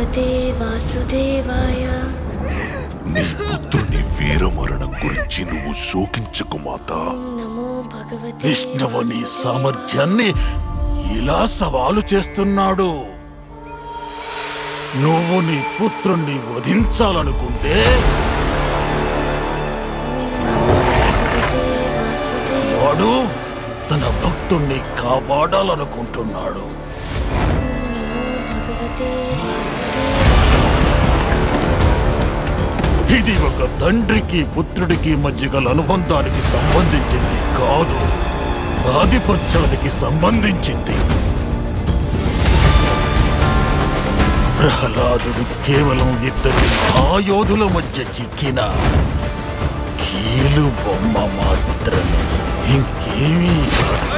భగవతే వాసుదేవాయ. నీ పుత్రుని వీరమరణం గురించి నువ్వు శోకించకు మాతా. నమో భగవతే విష్ణువు నీ సామర్థ్యాన్ని ఇలా సవాలు చేస్తున్నాడు. నువ్వు నీ పుత్రుణ్ణి వధించాలనుకుంటే వాడు తన భక్తుణ్ణి కాపాడాలనుకుంటున్నాడు. ఇది ఒక తండ్రికి పుత్రుడికి మధ్య గల అనుబంధానికి సంబంధించింది కాదు, ఆధిపత్యానికి సంబంధించింది. ప్రహ్లాదుడు కేవలం ఇద్దరు మహాయోధుల మధ్య చిక్కిన కీలు బొమ్మ మాత్రమే, ఇంకేమీ కాదు.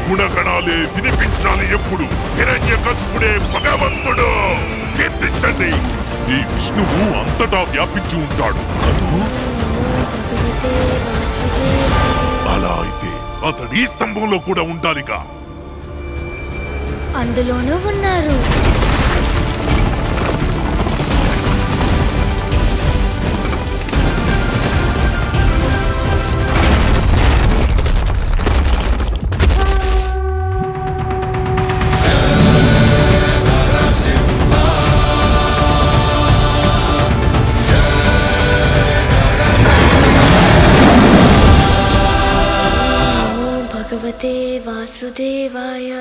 గుణగణాలే వినిపించాలి. ఎప్పుడు హిరణ్యకశిపుడే భగవంతుడు. కీర్తించండి. ఈ విష్ణువు అంతటా వ్యాపించి ఉంటాడు కదూ. అలా అయితే అతడి స్తంభంలో కూడా ఉండాలిగా. అందులోనూ ఉన్నారు. భగవతే వాసుదేవాయ.